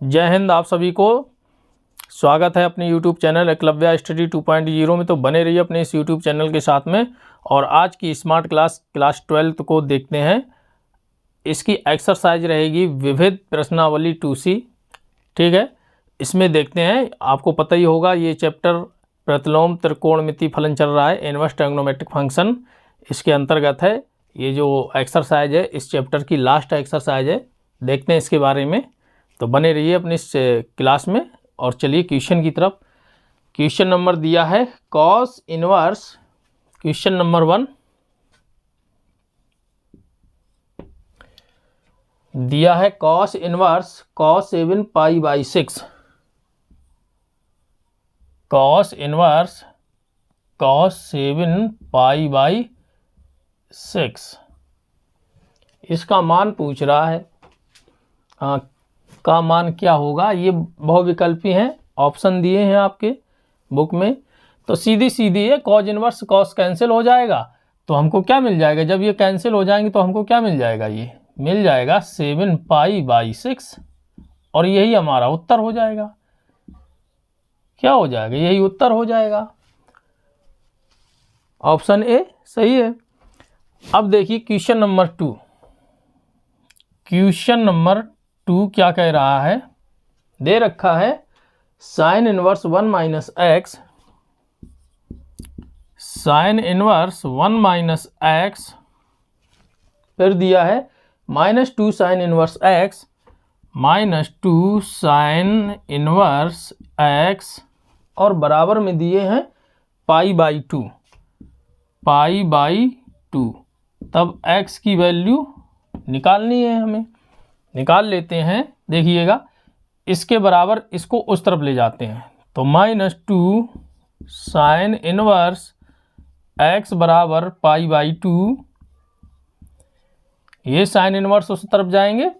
जय हिंद। आप सभी को स्वागत है अपने YouTube चैनल एकलव्य स्टडी 2.0 में। तो बने रहिए अपने इस YouTube चैनल के साथ में। और आज की स्मार्ट क्लास 12th को देखते हैं। इसकी एक्सरसाइज रहेगी विविध प्रश्नावली 2C। ठीक है, इसमें देखते हैं। आपको पता ही होगा ये चैप्टर प्रतिलोम त्रिकोणमिति फलन चल रहा है, इनवर्स ट्रिग्नोमेट्रिक फंक्शन इसके अंतर्गत है। ये जो एक्सरसाइज है इस चैप्टर की लास्ट एक्सरसाइज है। देखते हैं इसके बारे में। तो बने रहिए अपनी इस क्लास में। और चलिए क्वेश्चन की तरफ। क्वेश्चन नंबर दिया है कॉस इनवर्स। क्वेश्चन नंबर 1 दिया है cos inverse cos 7 pi by 6। Cos inverse cos 7 pi by 6 इसका मान पूछ रहा है। का मान क्या होगा। ये बहुविकल्पी हैं, ऑप्शन दिए हैं आपके बुक में। तो सीधी सीधी है, कॉस इनवर्स कॉस कैंसिल हो जाएगा तो हमको क्या मिल जाएगा। जब ये कैंसिल हो जाएंगे तो हमको क्या मिल जाएगा, ये मिल जाएगा 7 पाई बाई 6 और यही हमारा उत्तर हो जाएगा। क्या हो जाएगा, यही उत्तर हो जाएगा। ऑप्शन ए सही है। अब देखिए क्वेश्चन नंबर 2। क्वेश्चन नंबर 2 क्या कह रहा है। दे रखा है sine inverse 1 minus x, sine inverse 1 minus x, फिर दिया है -2 sine inverse x, -2 sine inverse x और बराबर में दिए हैं पाई बाई 2, पाई बाई 2। तब x की वैल्यू निकालनी है हमें। निकाल लेते हैं। देखिएगा इसके बराबर इसको उस तरफ ले जाते हैं तो -2 साइन इनवर्स x बराबर पाई बाई 2। ये साइन इनवर्स उस तरफ जाएंगे,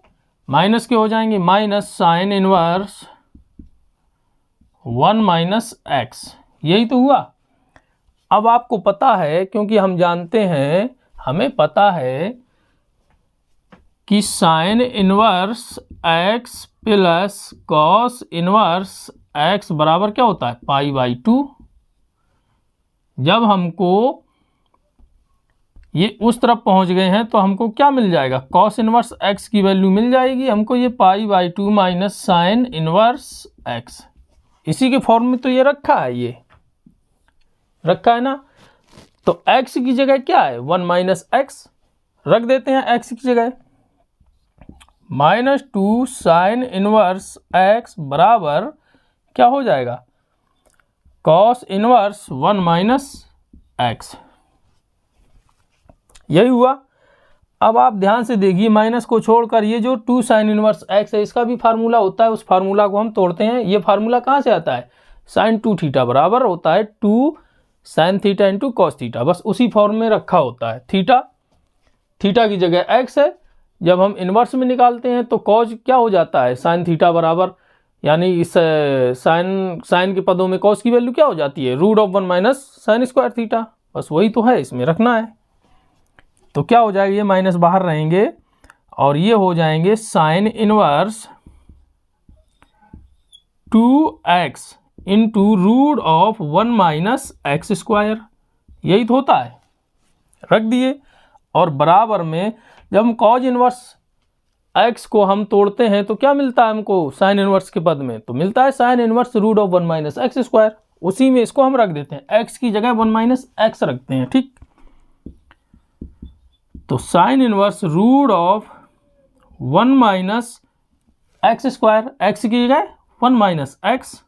माइनस के हो जाएंगे, minus sine inverse 1 minus x। यही तो हुआ। अब आपको पता है, क्योंकि हम जानते हैं, हमें पता है कि sine inverse x plus cos inverse x बराबर क्या होता है, पाई बाई 2। जब हमको ये उस तरफ पहुंच गए हैं तो हमको क्या मिल जाएगा, कॉस इनवर्स x की वैल्यू मिल जाएगी हमको। ये pi by 2 minus sine inverse x, इसी के फॉर्म में तो ये रखा है, ये रखा है ना। तो x की जगह क्या है, 1 माइनस x रख देते हैं। x की जगह -2 साइन इनवर्स x बराबर क्या हो जाएगा, कॉस इनवर्स 1 माइनस x। यही हुआ। अब आप ध्यान से देखिए, माइनस को छोड़कर ये जो 2 साइन इनवर्स x है इसका भी फार्मूला होता है। उस फार्मूला को हम तोड़ते हैं। ये फार्मूला कहाँ से आता है, साइन 2 थीटा बराबर होता है 2 sine theta into cos theta. बस उसी फॉर्म में रखा होता है। थीटा की जगह x है। जब हम इन्वर्स में निकालते हैं तो कॉज क्या हो जाता है, साइन थीटा बराबर, यानी इस साइन के पदों में कॉस की वैल्यू क्या हो जाती है, √1 माइनस साइन स्क्वायर थीटा। बस वही तो है, इसमें रखना है। तो क्या हो जाएगा, ये माइनस बाहर रहेंगे और ये हो जाएंगे sine inverse 2x into √1 minus x square. यही तो होता है, रख दिए। और बराबर में जब हम कॉज इनवर्स x को हम तोड़ते हैं तो क्या मिलता है हमको, साइन इनवर्स के पद में तो मिलता है sine inverse √1 minus x square. उसी में इसको हम रख देते हैं, x की जगह 1 माइनस एक्स रखते हैं। ठीक, तो sine inverse √1 minus x square, x की जगह 1 माइनस एक्स,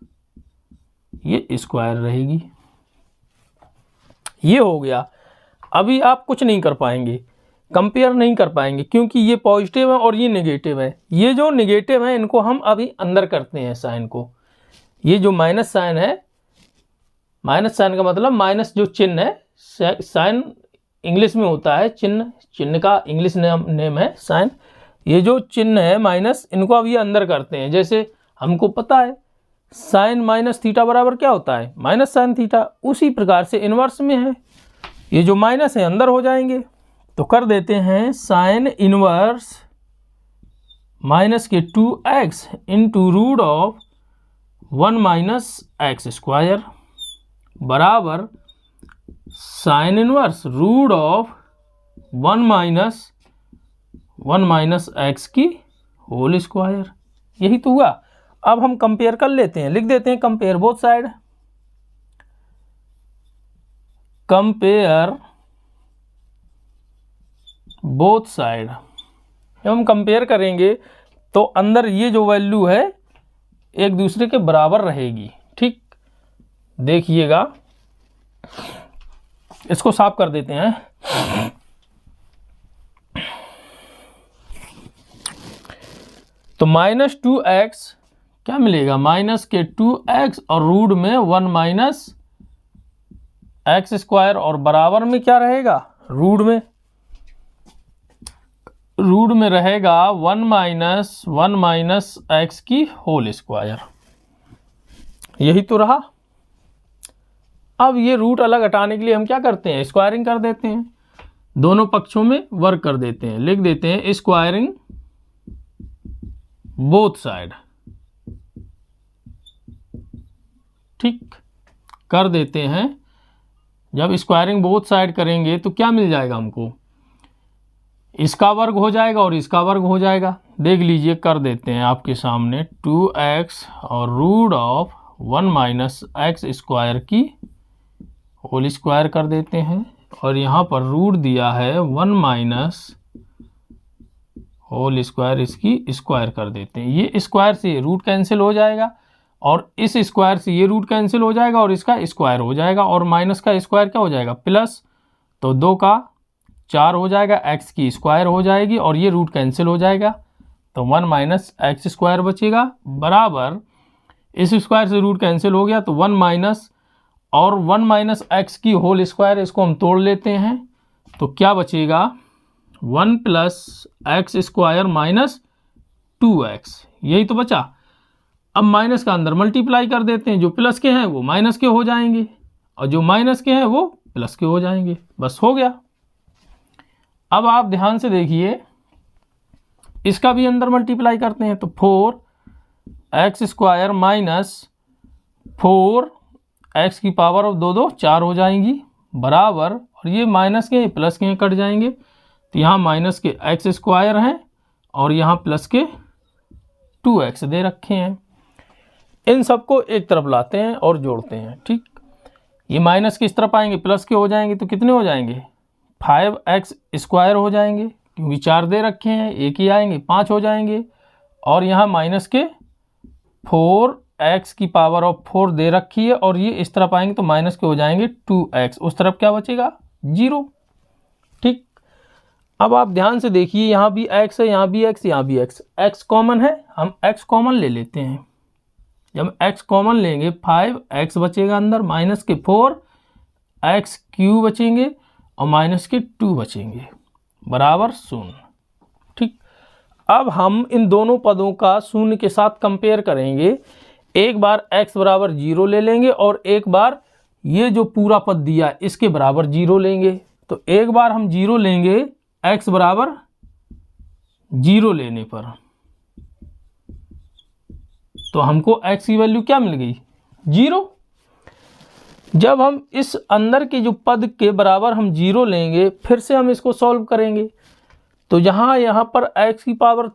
ये स्क्वायर रहेगी। ये हो गया। अभी आप कुछ नहीं कर पाएंगे, कंपेयर नहीं कर पाएंगे, क्योंकि ये पॉजिटिव है और ये नेगेटिव है। ये जो नेगेटिव है इनको हम अभी अंदर करते हैं साइन को। ये जो माइनस साइन है, माइनस साइन का मतलब माइनस जो चिन्ह है, साइन इंग्लिश में होता है चिन्ह का इंग्लिश नेम है साइन। ये जो चिन्ह है माइनस, इनको अभी अंदर करते हैं। जैसे हमको पता है साइन माइनस थीटा बराबर क्या होता है, माइनस साइन थीटा। उसी प्रकार से इनवर्स में है, ये जो माइनस है अंदर हो जाएंगे। तो कर देते हैं साइन इनवर्स माइनस के 2x into root of 1 minus x square बराबर sine inverse root of 1 minus x की होल स्क्वायर। यही तो हुआ। अब हम कंपेयर कर लेते हैं, लिख देते हैं compare both side. Compare both side. जब हम कंपेयर करेंगे तो अंदर ये जो वैल्यू है एक दूसरे के बराबर रहेगी। ठीक, देखिएगा, इसको साफ कर देते हैं। तो माइनस 2x क्या मिलेगा, माइनस के 2x और रूट में 1 माइनस एक्स स्क्वायर और बराबर में क्या रहेगा, रूट में रहेगा 1 माइनस एक्स की होल स्क्वायर। यही तो रहा। अब ये रूट अलग हटाने के लिए हम क्या करते हैं, स्क्वायरिंग कर देते हैं, दोनों पक्षों में वर्क कर देते हैं। लिख देते हैं स्क्वायरिंग बोथ साइड। ठीक, कर देते हैं। जब स्क्वायरिंग बोथ साइड करेंगे तो क्या मिल जाएगा हमको, इसका वर्ग हो जाएगा और इसका वर्ग हो जाएगा। देख लीजिए, कर देते हैं आपके सामने 2x और root of 1 minus x square की होल स्क्वायर कर देते हैं, और यहाँ पर रूट दिया है 1 माइनस होल स्क्वायर, इसकी स्क्वायर कर देते हैं। ये स्क्वायर से ये रूट कैंसिल हो जाएगा और इस स्क्वायर से ये रूट कैंसिल हो जाएगा और इसका स्क्वायर हो जाएगा, और माइनस का स्क्वायर क्या हो जाएगा, प्लस, तो 2 का 4 हो जाएगा, एक्स की स्क्वायर हो जाएगी और ये रूट कैंसिल हो जाएगा, तो 1 माइनस एक्स स्क्वायर बचेगा बराबर, इस स्क्वायर से रूट कैंसिल हो गया तो 1 माइनस और 1 माइनस एक्स की होल स्क्वायर, इसको हम तोड़ लेते हैं तो क्या बचेगा, 1 plus x square minus 2x। यही तो बचा। अब माइनस का अंदर मल्टीप्लाई कर देते हैं, जो प्लस के हैं वो माइनस के हो जाएंगे और जो माइनस के हैं वो प्लस के हो जाएंगे, बस हो गया। अब आप ध्यान से देखिए, इसका भी अंदर मल्टीप्लाई करते हैं तो 4x स्क्वायर माइनस 4x की पावर ऑफ 2 4 हो जाएंगी बराबर, और ये माइनस के प्लस के कट जाएंगे, तो यहाँ माइनस के एक्स स्क्वायर हैं और यहाँ प्लस के 2x दे रखे हैं। इन सबको एक तरफ लाते हैं और जोड़ते हैं। ठीक, ये माइनस किस तरफ आएंगे, प्लस के हो जाएंगे, तो कितने हो जाएंगे, 5x स्क्वायर हो जाएंगे, क्योंकि 4 दे रखे हैं, एक ही आएंगे, 5 हो जाएंगे, और यहाँ माइनस के 4x की पावर ऑफ 4 दे रखी है, और ये इस तरफ आएंगे तो माइनस के हो जाएंगे 2x, उस तरफ क्या बचेगा, 0। ठीक, अब आप ध्यान से देखिए, यहाँ भी x है, यहाँ भी x, यहाँ भी x कॉमन है, हम x कॉमन ले लेते हैं। जब x कॉमन लेंगे 5x बचेगा अंदर, माइनस के 4x क्यू बचेंगे और माइनस के 2 बचेंगे बराबर 0। ठीक, अब हम इन दोनों पदों का शून्य के साथ कंपेयर करेंगे। एक बार x बराबर 0 ले लेंगे और एक बार ये जो पूरा पद दिया इसके बराबर 0 लेंगे। तो एक बार हम 0 लेंगे x बराबर 0 लेने पर, तो हमको x की वैल्यू क्या मिल गई, 0। जब हम इस अंदर के जो पद के बराबर हम 0 लेंगे, फिर से हम इसको सॉल्व करेंगे, तो यहाँ पर x की पावर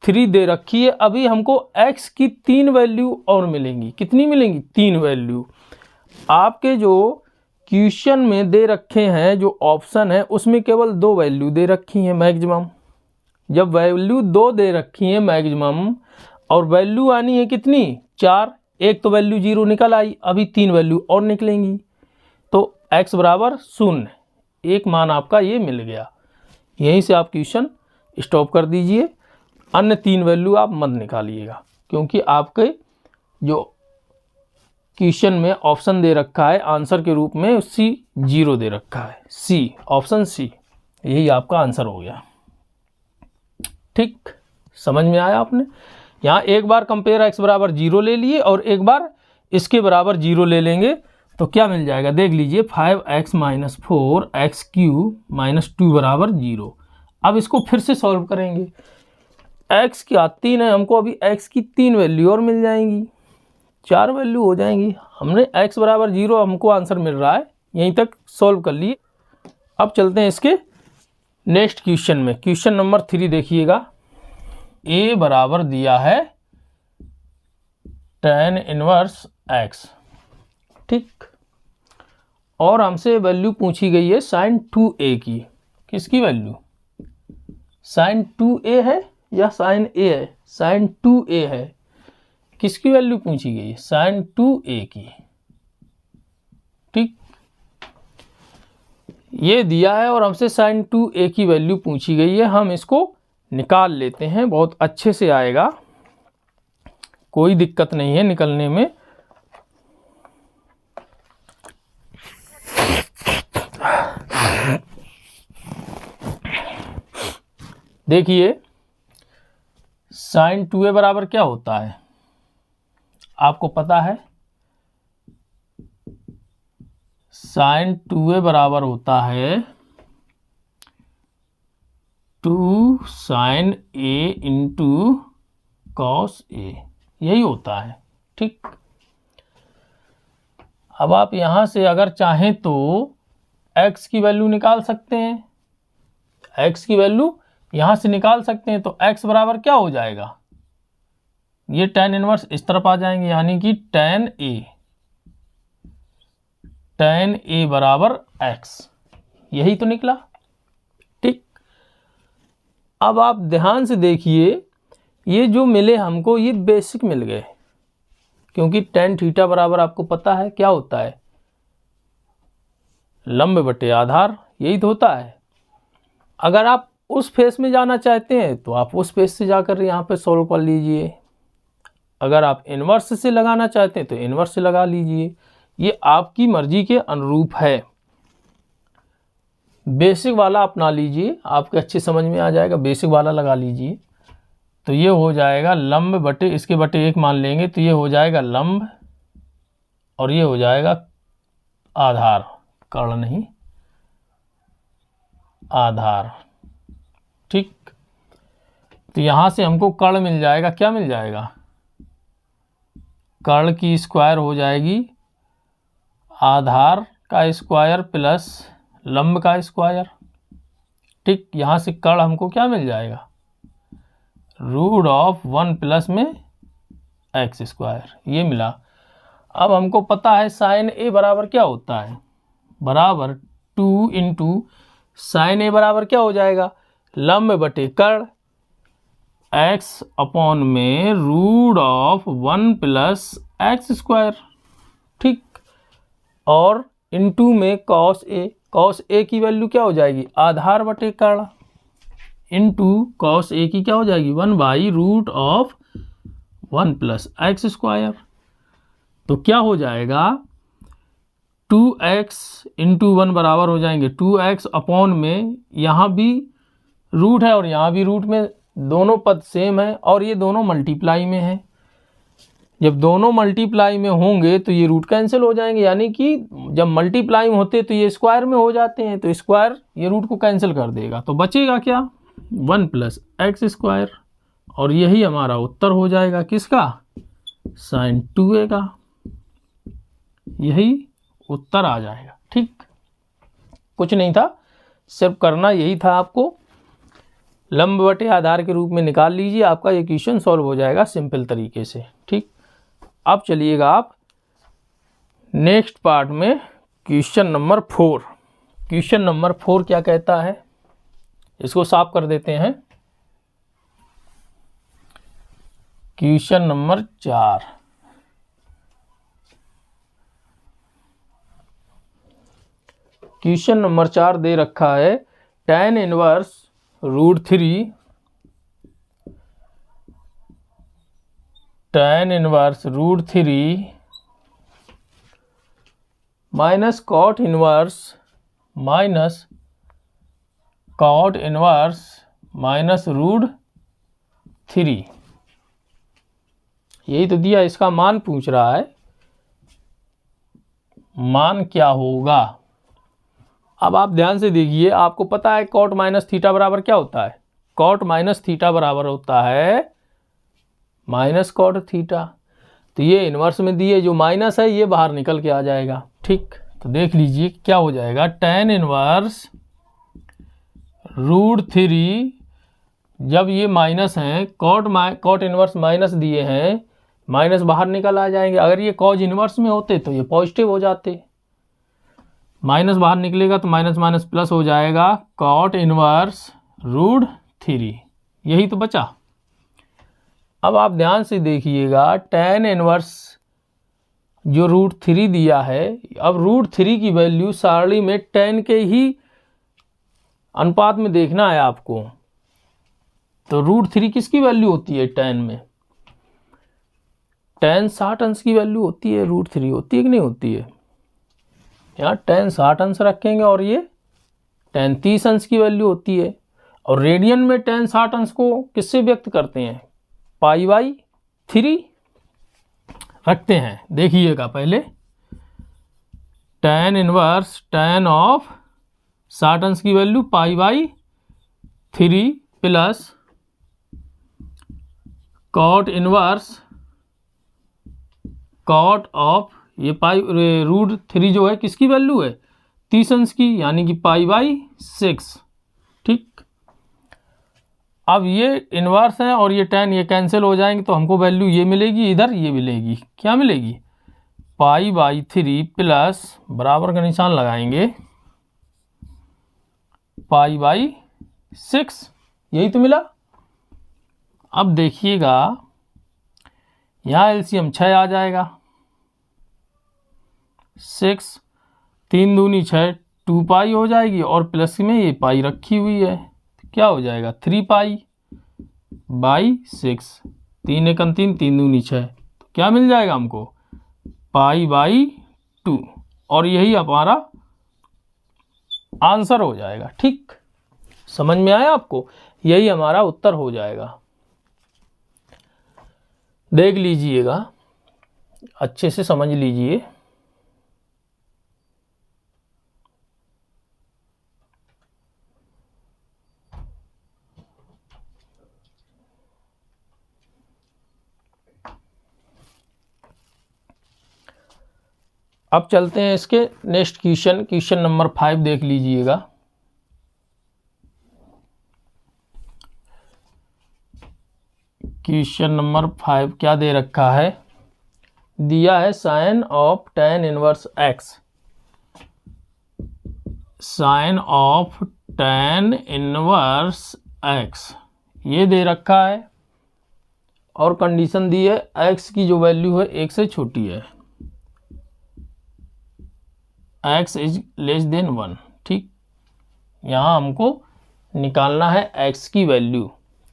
3 दे रखी है, अभी हमको x की 3 वैल्यू और मिलेंगी। कितनी मिलेंगी, 3 वैल्यू। आपके जो क्वेश्चन में दे रखे हैं, जो ऑप्शन है उसमें केवल 2 वैल्यू दे रखी हैं मैक्सिमम। जब वैल्यू 2 दे रखी है मैक्सिमम और वैल्यू आनी है कितनी, 4, एक तो वैल्यू 0 निकल आई, अभी 3 वैल्यू और निकलेंगी, तो x बराबर 0, एक मान आपका ये मिल गया। यहीं से आप क्वेश्चन स्टॉप कर दीजिए, अन्य 3 वैल्यू आप मत निकालिएगा, क्योंकि आपके जो क्वेश्चन में ऑप्शन दे रखा है आंसर के रूप में C 0 दे रखा है, C, ऑप्शन C, यही आपका आंसर हो गया। ठीक, समझ में आया आपने। यहाँ एक बार कंपेयर x बराबर 0 ले लिए और एक बार इसके बराबर 0 ले लेंगे तो क्या मिल जाएगा, देख लीजिए, 5x minus 4x Q minus 2 बराबर 0। अब इसको फिर से सॉल्व करेंगे। x क्या 3 है, हमको अभी x की 3 वैल्यू और मिल जाएंगी, 4 वैल्यू हो जाएंगी। हमने x बराबर 0 हमको आंसर मिल रहा है, यहीं तक सॉल्व कर लिए। अब चलते हैं इसके नेक्स्ट क्वेश्चन में। क्वेश्चन नंबर 3 देखिएगा। a बराबर दिया है tan इनवर्स x, ठीक, और हमसे वैल्यू पूछी गई है sin 2a की। किसकी वैल्यू? sin 2a है या sin a है? sin 2a है। किसकी वैल्यू पूछी गई है? sin 2a की, ठीक, ये दिया है और हमसे sin 2a की वैल्यू पूछी गई है। हम इसको निकाल लेते हैं, बहुत अच्छे से आएगा, कोई दिक्कत नहीं है निकलने में। देखिए sin 2a बराबर क्या होता है, आपको पता है? sin 2a बराबर होता है 2 sin a into cos a, यही होता है, ठीक। अब आप यहां से अगर चाहें तो x की वैल्यू निकाल सकते हैं, x की वैल्यू यहां से निकाल सकते हैं। तो x बराबर क्या हो जाएगा, ये tan इनवर्स इस तरफ आ जाएंगे, यानी कि tan a बराबर x, यही तो निकला, ठीक। अब आप ध्यान से देखिए, ये जो मिले हमको ये बेसिक मिल गए, क्योंकि tan थीटा बराबर आपको पता है क्या होता है, लंब बटे आधार, यही तो होता है। अगर आप उस फेस में जाना चाहते हैं तो आप उस फेस से जाकर यहाँ पे सोल्व कर लीजिए, अगर आप इन्वर्स से लगाना चाहते हैं तो इन्वर्स से लगा लीजिए, ये आपकी मर्जी के अनुरूप है। बेसिक वाला अपना लीजिए, आपके अच्छे समझ में आ जाएगा, बेसिक वाला लगा लीजिए। तो ये हो जाएगा लंब बटे, इसके बटे 1 मान लेंगे तो ये हो जाएगा लंब, और ये हो जाएगा आधार, कर्ण नहीं आधार, ठीक। तो यहां से हमको कर्ण मिल जाएगा, क्या मिल जाएगा, कर्ण की स्क्वायर हो जाएगी आधार का स्क्वायर प्लस लंब का स्क्वायर, ठीक। यहां से कर्ण हमको क्या मिल जाएगा, रूट ऑफ 1 प्लस में एक्स स्क्वायर, ये मिला। अब हमको पता है साइन ए बराबर क्या होता है, बराबर 2 इंटू साइन ए बराबर क्या हो जाएगा, लंब बटे कर्ण, एक्स अपॉन में root of 1 plus x square, ठीक, और इंटू में कॉस ए की वैल्यू क्या हो जाएगी, आधार बटे कर्ण, इंटू कॉस ए की क्या हो जाएगी, 1 by root of 1 plus x square. तो क्या हो जाएगा, 2x इंटू 1 बराबर हो जाएंगे 2x अपॉन में, यहाँ भी रूट है और यहाँ भी रूट में, दोनों पद सेम है और ये दोनों मल्टीप्लाई में है। जब दोनों मल्टीप्लाई में होंगे तो ये रूट कैंसिल हो जाएंगे, यानी कि जब मल्टीप्लाई में होते तो ये स्क्वायर में हो जाते हैं, तो स्क्वायर ये रूट को कैंसिल कर देगा, तो बचेगा क्या, 1 प्लस एक्स स्क्वायर, और यही हमारा उत्तर हो जाएगा किसका, साइन 2a का, यही उत्तर आ जाएगा, ठीक। कुछ नहीं था, सिर्फ करना यही था आपको, लंब बटे आधार के रूप में निकाल लीजिए, आपका ये क्वेश्चन सॉल्व हो जाएगा सिंपल तरीके से, ठीक। अब चलिएगा आप नेक्स्ट पार्ट में, क्वेश्चन नंबर 4। क्वेश्चन नंबर 4 क्या कहता है, इसको साफ कर देते हैं। क्वेश्चन नंबर 4, क्वेश्चन नंबर 4 दे रखा है tan inverse root 3 tan inverse root 3 minus cot inverse minus root 3, यही तो दिया, इसका मान पूछ रहा है, मान क्या होगा। अब आप ध्यान से देखिए, आपको पता है कॉट माइनस थीटा बराबर क्या होता है, कॉट माइनस थीटा बराबर होता है माइनस कॉट थीटा। तो ये इन्वर्स में दिए जो माइनस है ये बाहर निकल के आ जाएगा। ठीक, तो देख लीजिए क्या हो जाएगा, tan इनवर्स √3, जब ये माइनस हैं कॉट इनवर्स माइनस दिए हैं, माइनस बाहर निकल आ जाएंगे। अगर ये कॉज इनवर्स में होते तो ये पॉजिटिव हो जाते, माइनस बाहर निकलेगा तो माइनस माइनस प्लस हो जाएगा, कॉट इनवर्स √3, यही तो बचा। अब आप ध्यान से देखिएगा, tan इनवर्स जो √3 दिया है, अब √3 की वैल्यू सारणी में tan के ही अनुपात में देखना है आपको। तो √3 किसकी वैल्यू होती है tan में? tan 60 अंश की वैल्यू होती है, √3 होती है कि नहीं होती है? यहाँ tan 60 अंश रखेंगे और ये tan 30 अंश की वैल्यू होती है। और रेडियन में tan 60 अंश को किससे व्यक्त करते हैं? π/3 रखते हैं। देखिएगा पहले, tan इनवर्स tan ऑफ 60 अंश की value π/3 plus cot inverse cot of ये √3 जो है किसकी वैल्यू है? 30 अंश की, यानी कि π/6। ठीक, अब ये इन्वर्स है और ये tan ये कैंसिल हो जाएंगे तो हमको वैल्यू ये मिलेगी, इधर ये मिलेगी, क्या मिलेगी? π/3 प्लस बराबर का निशान लगाएंगे π/6, यही तो मिला। अब देखिएगा यहाँ एलसीएम 6 आ जाएगा, 6 3 दूनी 6, 2π हो जाएगी और प्लस में ये पाई रखी हुई है, क्या हो जाएगा? 3π/6, 3 एकम 3, 3 दूनी 6, तो क्या मिल जाएगा हमको? π/2, और यही हमारा आंसर हो जाएगा। ठीक, समझ में आया आपको? यही हमारा उत्तर हो जाएगा। देख लीजिएगा, अच्छे से समझ लीजिए। अब चलते हैं इसके नेक्स्ट क्वेश्चन नंबर 5 देख लीजिएगा। क्वेश्चन नंबर 5 क्या दे रखा है? दिया है sine of tan inverse x, sine of tan inverse x ये दे रखा है और कंडीशन दी है x की जो वैल्यू है 1 से छोटी है, x इज लेस देन 1। ठीक, यहाँ हमको निकालना है x की वैल्यू।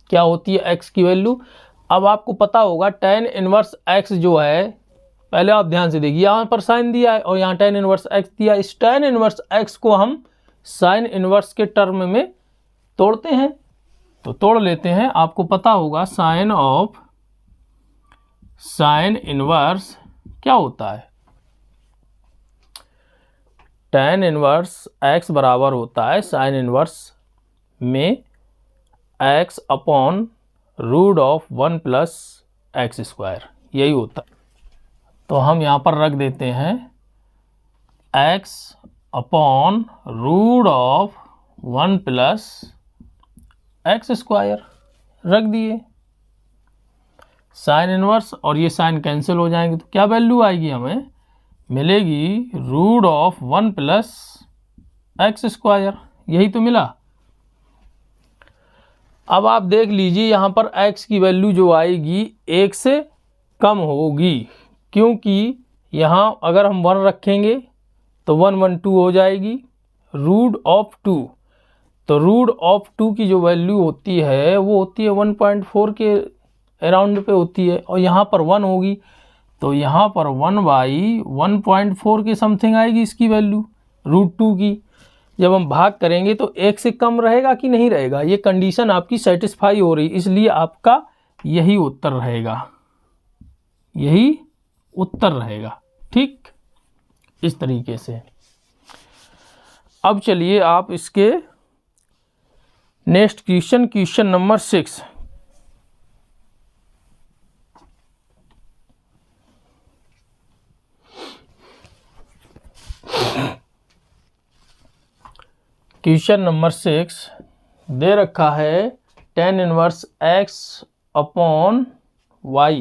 क्या होती है x की वैल्यू? अब आपको पता होगा tan इनवर्स x जो है, पहले आप ध्यान से देखिए, यहाँ पर साइन दिया है और यहाँ tan इनवर्स x दिया है। इस tan इनवर्स x को हम साइन इनवर्स के टर्म में तोड़ते हैं, तो तोड़ लेते हैं। आपको पता होगा साइन ऑफ साइन इनवर्स क्या होता है? tan इनवर्स x बराबर होता है साइन इनवर्स में x अपॉन √1 + x², यही होता है। तो हम यहाँ पर रख देते हैं x अपॉन √1 + x² रख दिए। साइन इनवर्स और ये साइन कैंसिल हो जाएंगे तो क्या वैल्यू आएगी? हमें मिलेगी √1 + x², यही तो मिला। अब आप देख लीजिए यहाँ पर x की वैल्यू जो आएगी 1 से कम होगी, क्योंकि यहाँ अगर हम 1 रखेंगे तो 1 1 2 हो जाएगी, √2, तो √2 की जो वैल्यू होती है वो होती है 1.4 के अराउंड पे होती है, और यहाँ पर 1 होगी तो यहाँ पर 1/1.4 के समथिंग आएगी इसकी वैल्यू √2 की। जब हम भाग करेंगे तो 1 से कम रहेगा कि नहीं रहेगा? ये कंडीशन आपकी सेटिस्फाई हो रही, इसलिए आपका यही उत्तर रहेगा, यही उत्तर रहेगा। ठीक, इस तरीके से। अब चलिए आप इसके next question, question number 6। Question number 6 दे रखा है tan inverse x upon y,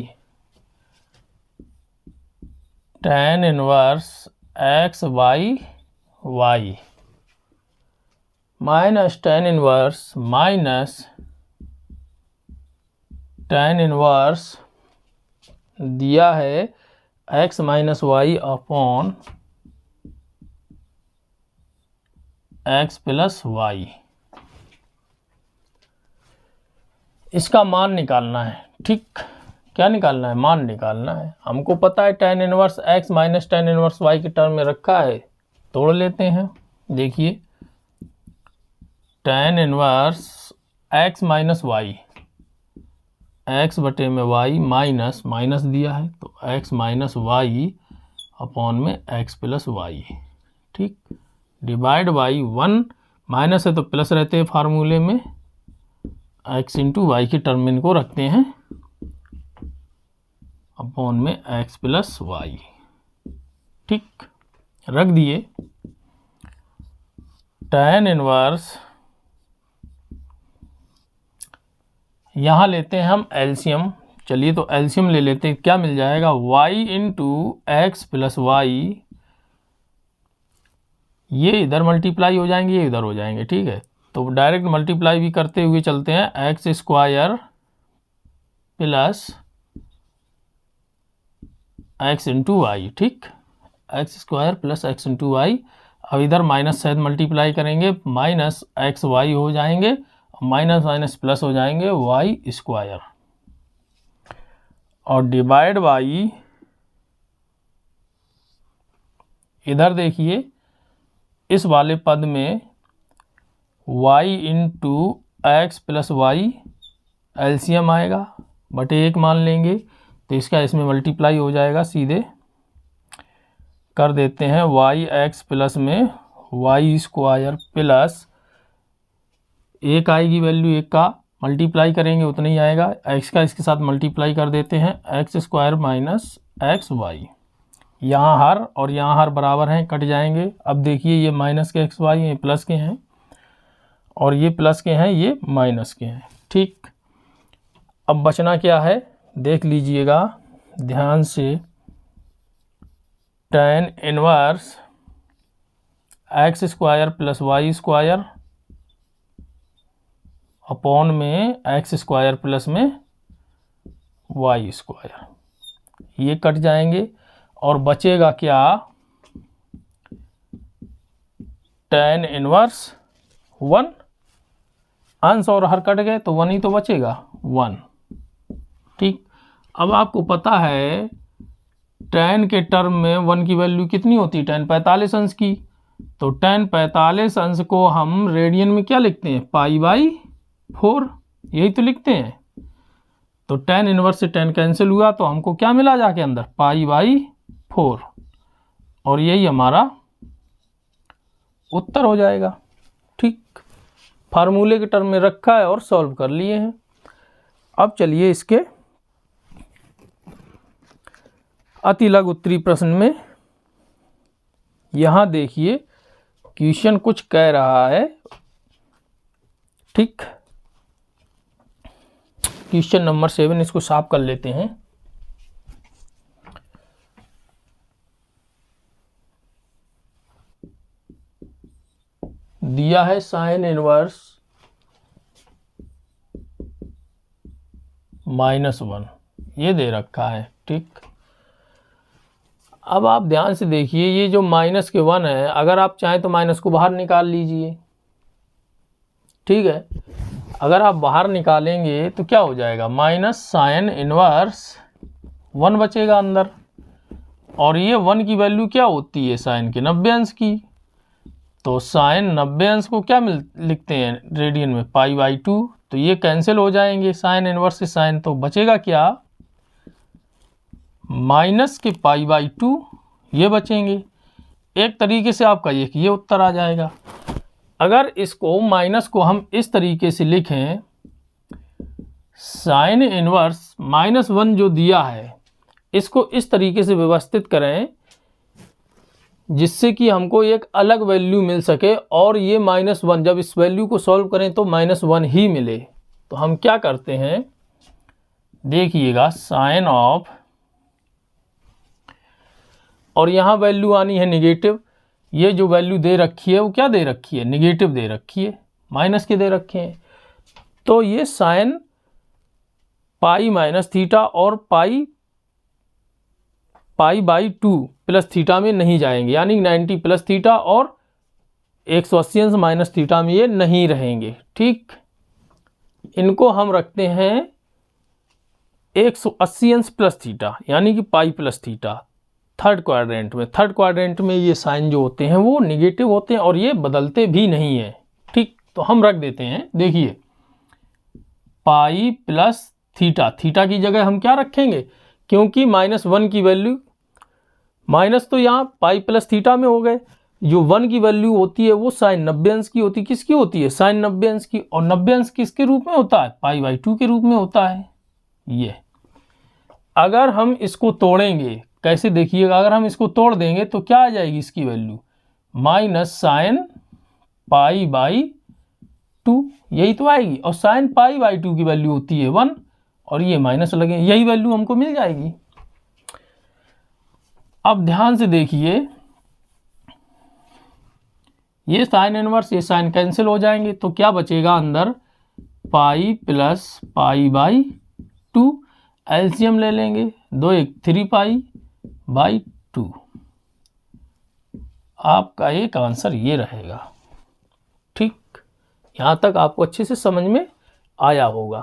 tan inverse x by y minus tan inverse minus tan inverse दिया है x minus y upon x plus y. इसका मान निकालना है। ठीक, क्या निकालना है? मान निकालना है। हमको पता है tan inverse x minus tan inverse y के टर्म में रखा है, तोड़ लेते हैं। देखिए tan inverse x minus y, x बटे में y माइनस माइनस दिया है तो x माइनस वाई अपॉन में x प्लस वाई। ठीक, डिवाइड बाई 1, माइनस है तो प्लस रहते हैं फार्मूले में, x इंटू वाई के टर्म में इनको रखते हैं अपॉन में x प्लस वाई। ठीक, रख दिए। tan इनवर्स यहाँ लेते हैं हम एलसीएम। चलिए तो एलसीएम ले लेते हैं। क्या मिल जाएगा? y into x plus y, ये इधर मल्टीप्लाई हो जाएंगे, ये इधर हो जाएंगे। ठीक है, तो डायरेक्ट मल्टीप्लाई भी करते हुए चलते हैं। X square plus x into y. ठीक, x square plus x into y. अब इधर माइनस शायद मल्टीप्लाई करेंगे, माइनस एक्स वाई हो जाएंगे, माइनस माइनस प्लस हो जाएंगे वाई स्क्वायर, और डिवाइड बाई इधर देखिए इस वाले पद में y into x plus y LCM आएगा, बटे 1 मान लेंगे तो इसका इसमें मल्टीप्लाई हो जाएगा। सीधे कर देते हैं y एक्स प्लस में वाई स्क्वायर प्लस 1 आएगी वैल्यू, 1 का मल्टीप्लाई करेंगे उतना ही आएगा, x का इसके साथ मल्टीप्लाई कर देते हैं, x square minus x y. यहाँ हर और यहाँ हर बराबर हैं, कट जाएंगे। अब देखिए ये माइनस के एक्स वाई हैं, प्लस के हैं, और ये प्लस के हैं, ये माइनस के हैं। ठीक, अब बचना क्या है देख लीजिएगा ध्यान से। tan inverse x square plus y square upon में एक्स स्क्वायर प्लस में वाई स्क्वायर, ये कट जाएंगे और बचेगा क्या? tan इनवर्स 1, अंश और हर कट गए तो 1 ही तो बचेगा, 1। ठीक, अब आपको पता है tan के टर्म में 1 की वैल्यू कितनी होती है? tan 45 अंश की। तो tan 45 अंश को हम रेडियन में क्या लिखते हैं? पाई बाई 4, यही तो लिखते हैं। तो tan इनवर्स से tan कैंसिल हुआ तो हमको क्या मिला जाके अंदर? पाई बाई 4, और यही हमारा उत्तर हो जाएगा। ठीक, फार्मूले के टर्म में रखा है और सॉल्व कर लिए हैं। अब चलिए इसके अति लघु उत्तरी प्रश्न में, यहां देखिए क्वेश्चन कुछ कह रहा है। ठीक, क्वेश्चन नंबर 7, इसको साफ कर लेते हैं। दिया है साइन इनवर्स -1, ये दे रखा है। ठीक, अब आप ध्यान से देखिए, ये जो माइनस के 1 है, अगर आप चाहें तो माइनस को बाहर निकाल लीजिए। ठीक है, अगर आप बाहर निकालेंगे तो क्या हो जाएगा? माइनस साइन इनवर्स 1 बचेगा अंदर, और ये 1 की वैल्यू क्या होती है? साइन के 90 अंश की। तो साइन 90 अंश को क्या लिखते हैं रेडियन में? Pi by 2। तो ये कैंसिल हो जाएंगे साइन इनवर्स से साइन, तो बचेगा क्या? माइनस के पाई बाई 2 ये बचेंगे। एक तरीके से आपका ये उत्तर आ जाएगा। अगर इसको माइनस को हम इस तरीके से लिखें, साइन इनवर्स -1 जो दिया है इसको इस तरीके से व्यवस्थित करें जिससे कि हमको एक अलग वैल्यू मिल सके, और ये -1 जब इस वैल्यू को सॉल्व करें तो -1 ही मिले। तो हम क्या करते हैं, देखिएगा, साइन ऑफ, और यहाँ वैल्यू आनी है निगेटिव। ये जो वैल्यू दे रखी है वो क्या दे रखी है, निगेटिव दे रखी है, माइनस के दे रखे हैं। तो ये साइन पाई माइनस थीटा और पाई बाई 2 प्लस थीटा में नहीं जाएंगे, यानी 90 प्लस थीटा और 180 अंश माइनस थीटा में ये नहीं रहेंगे। ठीक, इनको हम रखते हैं 180 अंश प्लस थीटा, यानी कि pi plus theta third quadrant में। थर्ड क्वाड्रेंट में ये साइन जो होते हैं वो निगेटिव होते हैं और ये बदलते भी नहीं है। ठीक, तो हम रख देते हैं, देखिए, पाई प्लस थीटा, थीटा की जगह हम क्या रखेंगे, क्योंकि -1 की वैल्यू, माइनस तो यहाँ पाई प्लस थीटा में हो गए, जो 1 की वैल्यू होती है वो साइन 90 अंश की होती है। किसकी होती है, साइन 90 अंश की, और 90 अंश किसके रूप में होता है, पाई बाई 2 के रूप में होता है। ये अगर हम इसको तोड़ेंगे, कैसे देखिएगा, अगर हम इसको तोड़ देंगे तो क्या आ जाएगी इसकी value, minus sine pi by 2, यही तो आएगी। और साइन पाई बाई 2 की वैल्यू होती है 1, और ये माइनस लगे, यही वैल्यू हमको मिल जाएगी। अब ध्यान से देखिए, ये साइन इनवर्स, ये साइन कैंसिल हो जाएंगे, तो क्या बचेगा अंदर, pi plus pi by 2, LCM ले लेंगे, 2 1 3 पाई बाई 2। आपका एक आंसर ये रहेगा। ठीक, यहाँ तक आपको अच्छे से समझ में आया होगा।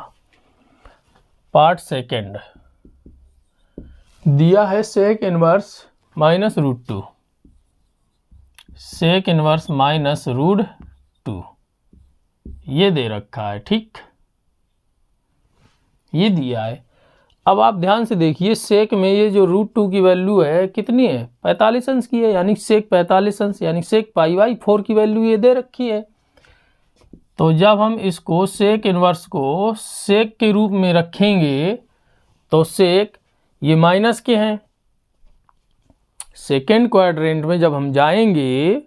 पार्ट सेकेंड दिया है सेक इनवर्स -√2, सेक इनवर्स -√2 ये दे रखा है। ठीक, ये दिया है। अब आप ध्यान से देखिए, सेक में ये जो √2 की वैल्यू है कितनी है, 45 अंश की है, यानी सेक 45 अंश, यानी सेक पाई बाई 4 की वैल्यू ये दे रखी है। तो जब हम इसको सेक इनवर्स को सेक के रूप में रखेंगे तो सेक ये माइनस के हैं, सेकेंड क्वाड्रेंट में जब हम जाएंगे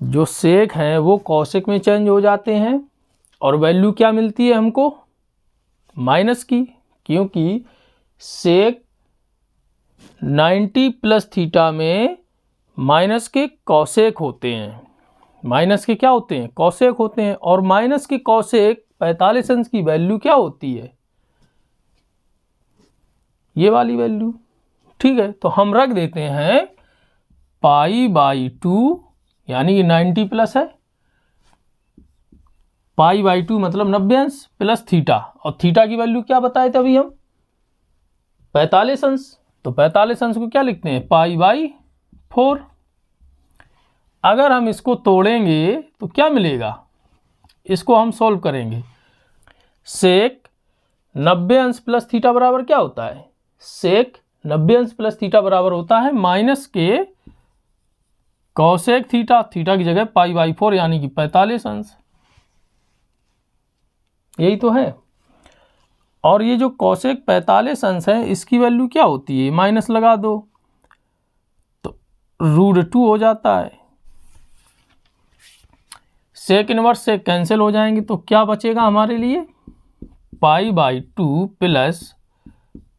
जो सेक हैं वो कॉसेक में चेंज हो जाते हैं, और वैल्यू क्या मिलती है हमको, माइनस की, क्योंकि सेक 90 प्लस थीटा में माइनस के कॉसेक होते हैं, माइनस के क्या होते हैं, कॉसेक होते हैं, और माइनस के कॉसेक 45 अंश की वैल्यू क्या होती है, ये वाली वैल्यू। ठीक है, तो हम रख देते हैं पाई बाई 2, यानी ये 90 प्लस है, पाई बाई 2 मतलब 90 अंश प्लस थीटा, और थीटा की वैल्यू क्या बताए थे अभी हम, 45 अंश। तो 45 अंश को क्या लिखते हैं, पाई बाई 4। अगर हम इसको तोड़ेंगे तो क्या मिलेगा, इसको हम सॉल्व करेंगे, सेक 90 अंश प्लस थीटा बराबर क्या होता है, सेक 90 अंश प्लस थीटा बराबर होता है माइनस के कॉसेक थीटा, थीटा की जगह पाई बाई 4, यानी कि 45 अंश, यही तो है। और ये जो कॉसेक 45 अंश है इसकी वैल्यू क्या होती है, माइनस लगा दो तो √2 हो जाता है। सेक इनवर्स से कैंसिल हो जाएंगे तो क्या बचेगा हमारे लिए, pi by 2 plus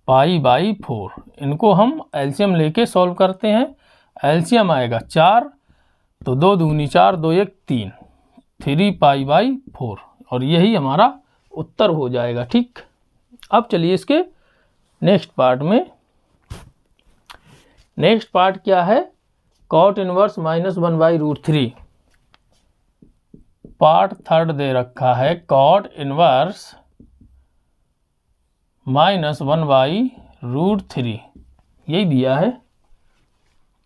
pi by 4। इनको हम एलसीएम लेके सॉल्व करते हैं, एलसीएम आएगा 4, तो 2 दूनी 4, 2 1 3, 3 पाई बाई 4, और यही हमारा उत्तर हो जाएगा। ठीक, अब चलिए इसके नेक्स्ट पार्ट में। नेक्स्ट पार्ट क्या है, कॉट इनवर्स -1/√3। पार्ट थर्ड दे रखा है, कॉट इनवर्स -1/√3, यही दिया है,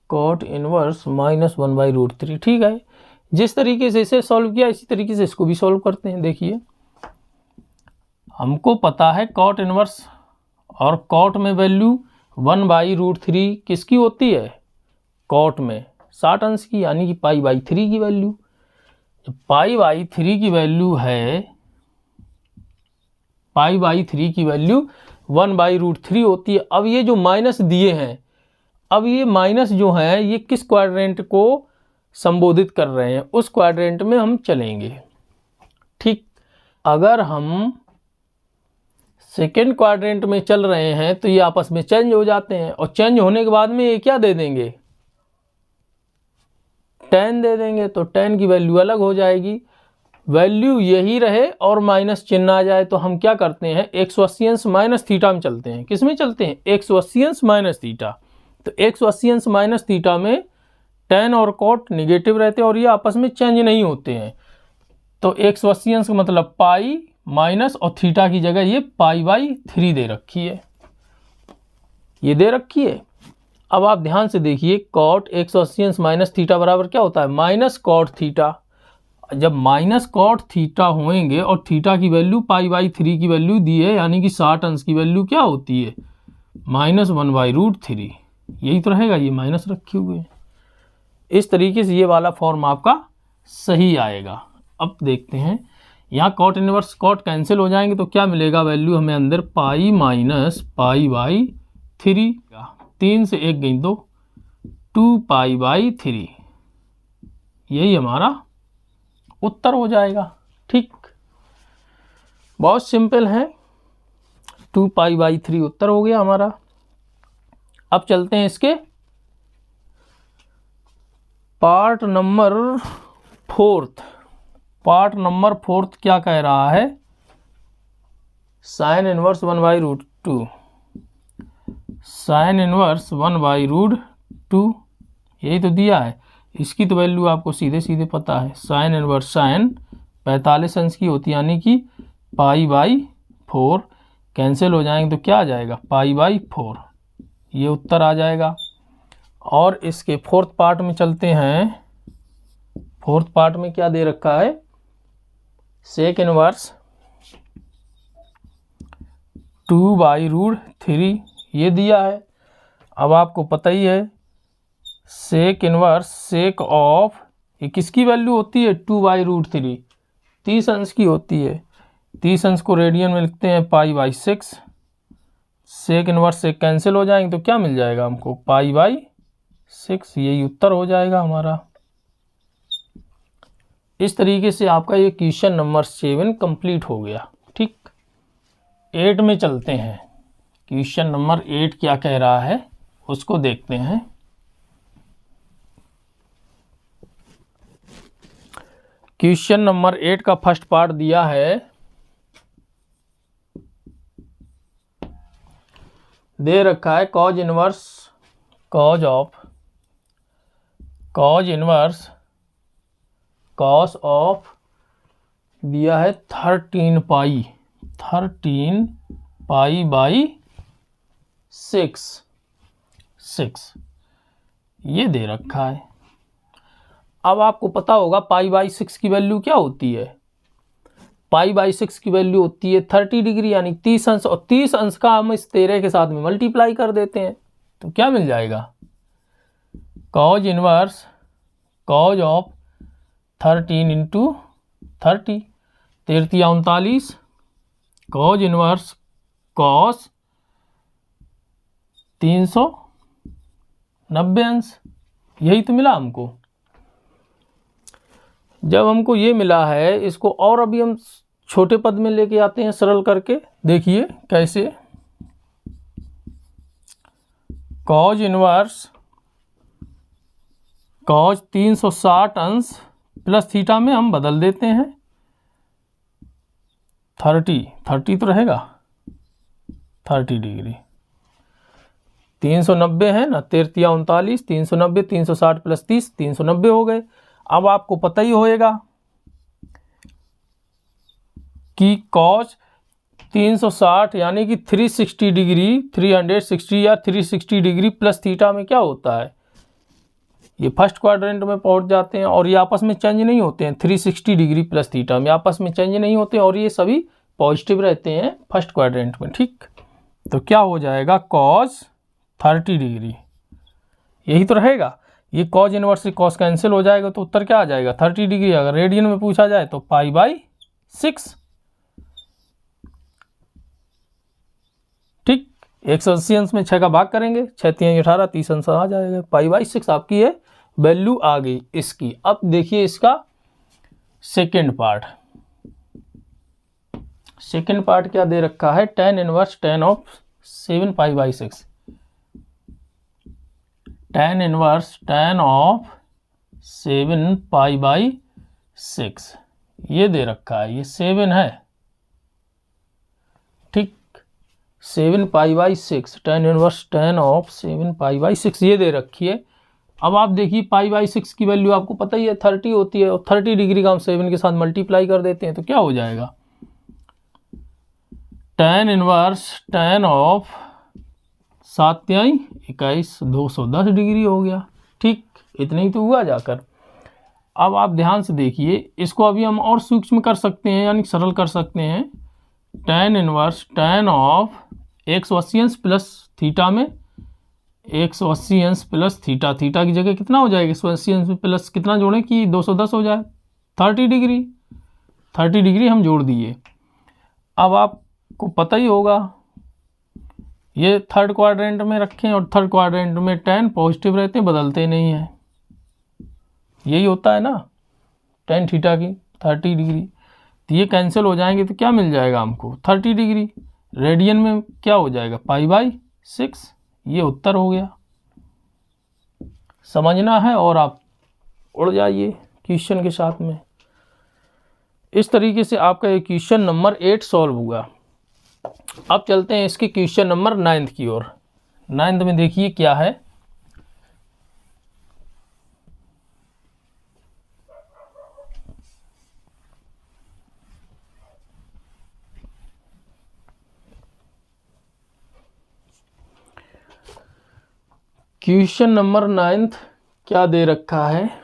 कॉट इनवर्स -1/√3। ठीक है, जिस तरीके से इसे सॉल्व किया इसी तरीके से इसको भी सॉल्व करते हैं। देखिए, हमको पता है कॉट इनवर्स, और कॉट में वैल्यू 1/√3 किसकी होती है, कॉट में 60 अंश की, यानी कि पाई बाई 3 की वैल्यू। पाई/3 की वैल्यू है, पाई/3 की वैल्यू 1/√3 होती है। अब ये जो माइनस दिए हैं, अब ये माइनस जो है ये किस क्वाड्रेंट को संबोधित कर रहे हैं, उस क्वाड्रेंट में हम चलेंगे। ठीक, अगर हम सेकेंड क्वाड्रेंट में चल रहे हैं तो ये आपस में चेंज हो जाते हैं, और चेंज होने के बाद में ये क्या दे देंगे, tan दे देंगे, तो tan की वैल्यू अलग हो जाएगी। वैल्यू यही रहे और माइनस चिन्ह आ जाए तो हम क्या करते हैं, 180 अंश माइनस थीटा में चलते हैं। किस में चलते हैं, 180 अंश माइनस थीटा। तो 180 अंश माइनस थीटा में tan और cot निगेटिव रहते हैं और ये आपस में चेंज नहीं होते हैं। तो 180 अंश का मतलब पाई माइनस और थीटा की जगह ये पाई/3 दे रखी है, ये दे रखी है। अब आप ध्यान से देखिए, कॉट 180 अंश माइनस थीटा बराबर क्या होता है, माइनस कॉट थीटा। जब माइनस कॉट थीटा होंगे और थीटा की वैल्यू पाई/3 की वैल्यू दी है, यानी कि 60 अंश की वैल्यू क्या होती है, -1/√3। यही तो रहेगा, ये माइनस रखे हुए हैं। इस तरीके से ये वाला फॉर्म आपका सही आएगा। अब देखते हैं, यहाँ कॉट इनवर्स कॉट कैंसिल हो जाएंगे तो क्या मिलेगा, वैल्यू हमें अंदर पाई माइनस पाई/3, 3 से 1 गई 2, 2 पाई/3, यही हमारा उत्तर हो जाएगा। ठीक, बहुत सिंपल है, 2 पाई/3 उत्तर हो गया हमारा। अब चलते हैं इसके पार्ट नंबर 4। पार्ट नंबर 4 क्या कह रहा है, साइन इनवर्स 1/√2, साइन इनवर्स 1/√2, यही तो दिया है। इसकी तो वैल्यू आपको सीधे सीधे पता है, साइन इनवर्स साइन 45 अंश की होती है, यानी कि पाई/4, कैंसिल हो जाएंगे तो क्या आ जाएगा, पाई/4, ये उत्तर आ जाएगा। और इसके फोर्थ पार्ट में चलते हैं। फोर्थ पार्ट में क्या दे रखा है, सेक इनवर्स 2/√3 ये दिया है। अब आपको पता ही है, सेक इनवर्स सेक ऑफ, ये किसकी वैल्यू होती है, 2/√3, 30 अंश की होती है। 30 अंश को रेडियन में लिखते हैं पाई/6। सेक इनवर्स से कैंसिल हो जाएंगे तो क्या मिल जाएगा हमको, पाई/6, यही उत्तर हो जाएगा हमारा। इस तरीके से आपका ये क्वेश्चन नंबर 7 कंप्लीट हो गया। ठीक, 8 में चलते हैं। क्वेश्चन नंबर 8 क्या कह रहा है उसको देखते हैं। क्वेश्चन नंबर 8 का फर्स्ट पार्ट दिया है, दे रखा है cause inverse cause inverse cos of, दिया है 13 पाई/6 ये दे रखा है। अब आपको पता होगा पाई/6 की वैल्यू क्या होती है, पाई/6 की वैल्यू होती है 30 डिग्री, यानी 30 अंश, और 30 अंश का हम इस 13 के साथ में मल्टीप्लाई कर देते हैं तो क्या मिल जाएगा, cause inverse cause of 13 × 30, 13×39, cause inverse cos 390 अंश, यही तो मिला हमको। जब हमको ये मिला है, इसको और अभी हम छोटे पद में लेके आते हैं सरल करके। देखिए कैसे, कॉज इनवर्स कॉज 360 अंश प्लस थीटा में हम बदल देते हैं 30 तो रहेगा 30 डिग्री, 390 है ना, 13×39, 390, 360 + 30, 390 हो गए। अब आपको पता ही होएगा कि कॉस 360 यानी कि 360 डिग्री, 360 या 360 डिग्री प्लस थीटा में क्या होता है, ये फर्स्ट क्वाड्रेंट में पहुंच जाते हैं और ये आपस में चेंज नहीं होते हैं। 360 डिग्री प्लस थीटा में आपस में चेंज नहीं होते और ये सभी पॉजिटिव रहते हैं फर्स्ट क्वाड्रेंट में। ठीक, तो क्या हो जाएगा, कॉस 30 डिग्री, यही तो रहेगा। ये कॉज इनवर्स से कॉस कैंसिल हो जाएगा तो उत्तर क्या आ जाएगा 30 डिग्री। अगर रेडियन में पूछा जाए तो π/6। ठीक, 180 अंश में 6 का भाग करेंगे, 6 3 18, 30 अंश आ जाएगा, π/6 आपकी ये वैल्यू आ गई इसकी। अब देखिए इसका सेकेंड पार्ट। सेकेंड पार्ट क्या दे रखा है, tan inverse tan of 7 π/6। tan inverse tan of 7 π/6 ये दे रखा है, ये 7 है। ठीक, 7 π/6 tan इनवर्स tan ऑफ 7 π/6 ये दे रखी है। अब आप देखिए π/6 की वैल्यू आपको पता ही है 30 होती है, और 30 डिग्री का हम 7 के साथ मल्टीप्लाई कर देते हैं तो क्या हो जाएगा, tan इनवर्स tan ऑफ 7 तिहाई 21 210 डिग्री हो गया। ठीक, इतना ही तो हुआ जाकर। अब आप ध्यान से देखिए, इसको अभी हम और सूक्ष्म कर सकते हैं, यानी सरल कर सकते हैं। tan इनवर्स tan ऑफ 180 अंश प्लस थीटा में 180 अंश प्लस थीटा, थीटा की जगह कितना हो जाएगा 180 अंश प्लस कितना जोड़ें कि 210 हो जाए, 30 डिग्री। 30 डिग्री हम जोड़ दिए। अब आपको पता ही होगा ये थर्ड क्वाड्रेंट में रखें, और थर्ड क्वाड्रेंट में tan पॉजिटिव रहते हैं, बदलते नहीं हैं, यही होता है ना tan थीटा की 30 डिग्री। तो ये कैंसिल हो जाएंगे तो क्या मिल जाएगा हमको 30 डिग्री। रेडियन में क्या हो जाएगा π/6, ये उत्तर हो गया। समझना है और आप उड़ जाइए क्वेश्चन के साथ में। इस तरीके से आपका ये क्वेश्चन नंबर 8 सॉल्व हुआ। अब चलते हैं इसके क्वेश्चन नंबर 9 की ओर। 9 में देखिए क्या है, क्वेश्चन नंबर 9 क्या दे रखा है,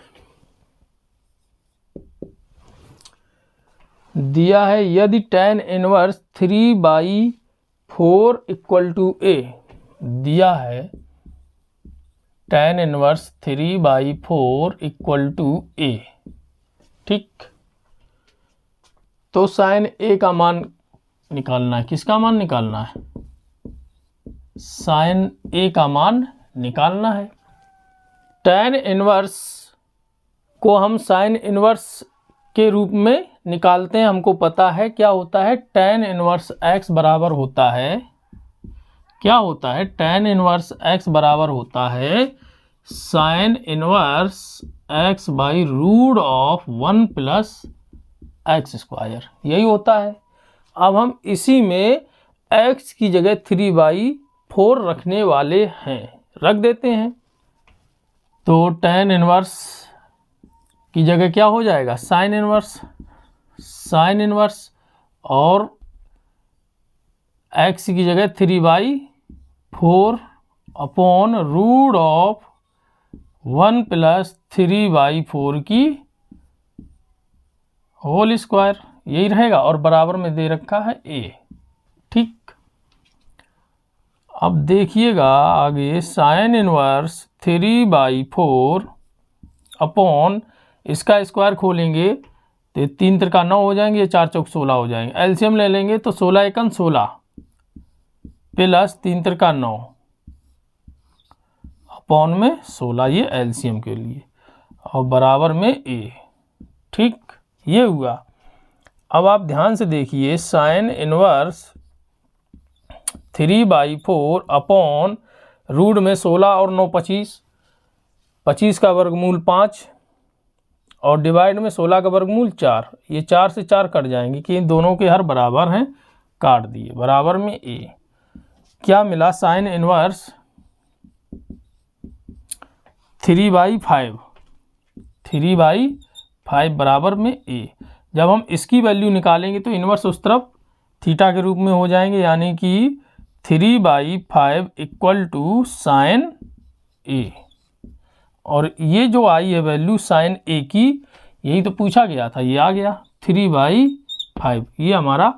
दिया है यदि tan inverse 3/4 equal to a, दिया है tan inverse 3/4 equal to a। ठीक, तो sin a का मान निकालना है। किसका मान निकालना है, sin a का मान निकालना है। tan इनवर्स को हम sin इनवर्स के रूप में निकालते हैं। हमको पता है क्या होता है, tan इनवर्स x बराबर होता है, क्या होता है, tan इनवर्स x बराबर होता है sin inverse x by root of 1 plus x square, यही होता है। अब हम इसी में x की जगह 3/4 रखने वाले हैं, रख देते हैं। तो tan इनवर्स की जगह क्या हो जाएगा sin इनवर्स, और x की जगह 3/4 अपॉन रूट ऑफ 1 प्लस 3/4 की होल स्क्वायर, यही रहेगा। और बराबर में दे रखा है a। ठीक, अब देखिएगा आगे sin इनवर्स 3/4 अपॉन इसका स्क्वायर खोलेंगे तो 3 त्रिका 9 हो जाएंगे, 4 चौक 16 हो जाएंगे। एलसीएम ले लेंगे तो 16 एकम 16 प्लस 3 त्रिका 9 अपॉन में 16, ये एलसीएम के लिए, और बराबर में a। ठीक, ये हुआ। अब आप ध्यान से देखिए sin इनवर्स 3/4 अपॉन रूट में 16 और 9 25, 25 का वर्गमूल 5 और डिवाइड में 16 का वर्गमूल 4, ये 4 से 4 कट जाएंगे कि इन दोनों के हर बराबर हैं, काट दिए, बराबर में a। क्या मिला, sin इनवर्स 3/5 बराबर में a। जब हम इसकी वैल्यू निकालेंगे तो इनवर्स उस तरफ थीटा के रूप में हो जाएंगे, यानी कि 3/5 इक्वल टू sin a। और ये जो आई है वैल्यू sin a की, यही तो पूछा गया था, ये आ गया 3/5, ये हमारा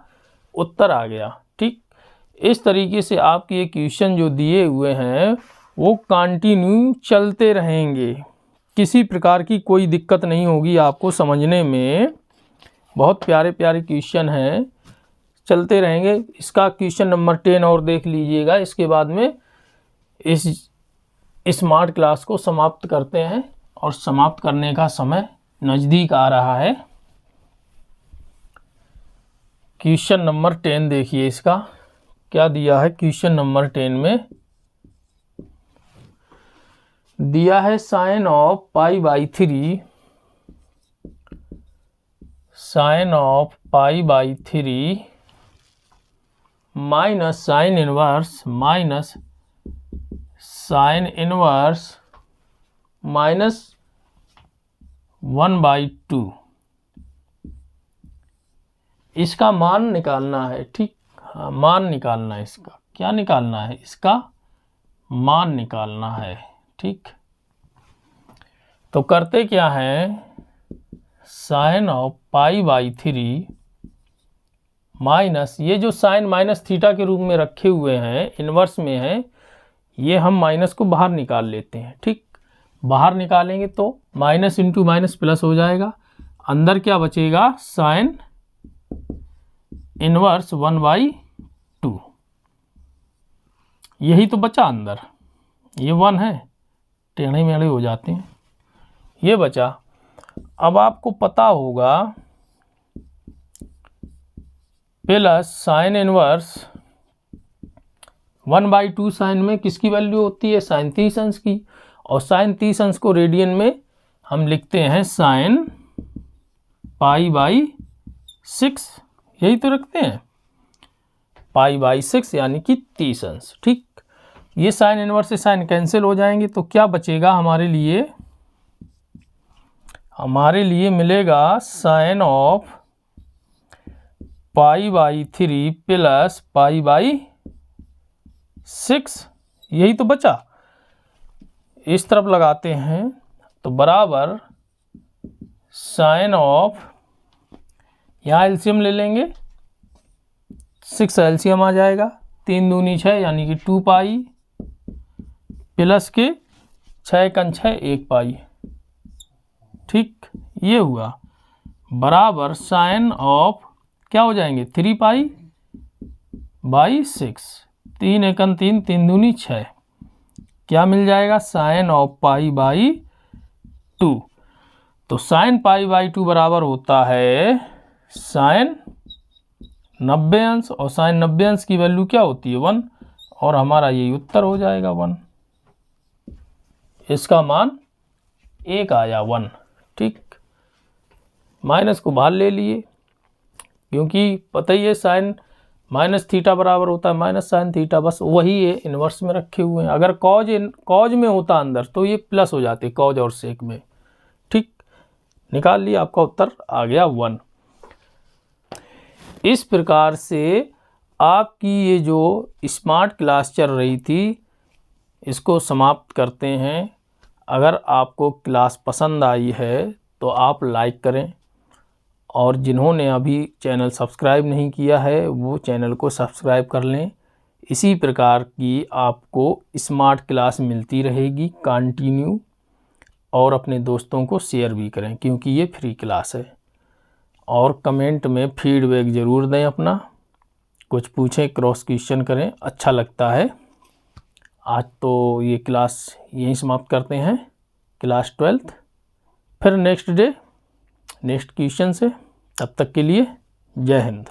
उत्तर आ गया। ठीक, इस तरीके से आपके ये क्वेश्चन जो दिए हुए हैं वो कंटिन्यू चलते रहेंगे। किसी प्रकार की कोई दिक्कत नहीं होगी आपको समझने में। बहुत प्यारे प्यारे क्वेश्चन हैं, चलते रहेंगे। इसका क्वेश्चन नंबर 10 और देख लीजिएगा, इसके बाद में इस स्मार्ट क्लास को समाप्त करते हैं और समाप्त करने का समय नज़दीक आ रहा है। क्वेश्चन नंबर 10 देखिए, इसका क्या दिया है। क्वेश्चन नंबर 10 में दिया है sine of pi by 3 minus sine inverse minus 1/2। इसका मान निकालना है। ठीक, हाँ, मान निकालना है। इसका क्या निकालना है, इसका मान निकालना है। ठीक, तो करते क्या है, sine of pi by 3 minus, ये जो साइन माइनस थीटा के रूप में रखे हुए हैं, इन्वर्स में है, ये हम माइनस को बाहर निकाल लेते हैं। ठीक, बाहर निकालेंगे तो माइनस इंटू माइनस प्लस हो जाएगा। अंदर क्या बचेगा, साइन इनवर्स 1/2। यही तो बचा अंदर, ये 1 है, टेढ़े मेढ़े हो जाते हैं, ये बचा। अब आपको पता होगा प्लस साइन इनवर्स 1/2 साइन में किसकी वैल्यू होती है, साइन 30 अंश की। और साइन 30 अंश को रेडियन में हम लिखते हैं साइन पाई बाई 6, यही तो रखते हैं, पाई बाई 6 यानी कि 30 अंश। ठीक, ये साइन इनवर्स से साइन कैंसिल हो जाएंगे, तो क्या बचेगा हमारे लिए मिलेगा sine of pi by 3 plus pi by 6, यही तो बचा। इस तरफ लगाते हैं तो बराबर साइन ऑफ, यहाँ एलसीएम ले लेंगे, 6 एलसीएम आ जाएगा, 3 दूनी 6 यानी कि 2 पाई प्लस के 6 कन 6 1 पाई। ठीक, ये हुआ बराबर साइन ऑफ, क्या हो जाएंगे, 3 पाई बाई 6, 3 एकन 3, 3 दूनी 6, क्या मिल जाएगा, साइन ऑफ पाई बाई 2। तो साइन पाई बाई 2 बराबर होता है साइन 90 अंश, और साइन 90 अंश की वैल्यू क्या होती है, 1, और हमारा यही उत्तर हो जाएगा 1। इसका मान 1 आया, 1। ठीक, माइनस को बाहर ले लिए, क्योंकि पता ही है साइन माइनस थीटा बराबर होता है माइनस साइन थीटा, बस वही है, इन्वर्स में रखे हुए हैं। अगर कॉज में होता अंदर तो ये प्लस हो जाते, कॉज और सेक में। ठीक, निकाल लिया, आपका उत्तर आ गया 1। इस प्रकार से आपकी ये जो स्मार्ट क्लास चल रही थी, इसको समाप्त करते हैं। अगर आपको क्लास पसंद आई है तो आप लाइक करें, और जिन्होंने अभी चैनल सब्सक्राइब नहीं किया है वो चैनल को सब्सक्राइब कर लें। इसी प्रकार की आपको स्मार्ट क्लास मिलती रहेगी कंटिन्यू, और अपने दोस्तों को शेयर भी करें क्योंकि ये फ्री क्लास है। और कमेंट में फीडबैक ज़रूर दें अपना, कुछ पूछें, क्रॉस क्वेश्चन करें, अच्छा लगता है। आज तो ये क्लास यहीं समाप्त करते हैं, क्लास 12th। फिर नेक्स्ट डे नेक्स्ट क्वेश्चन से, तब तक के लिए जय हिंद।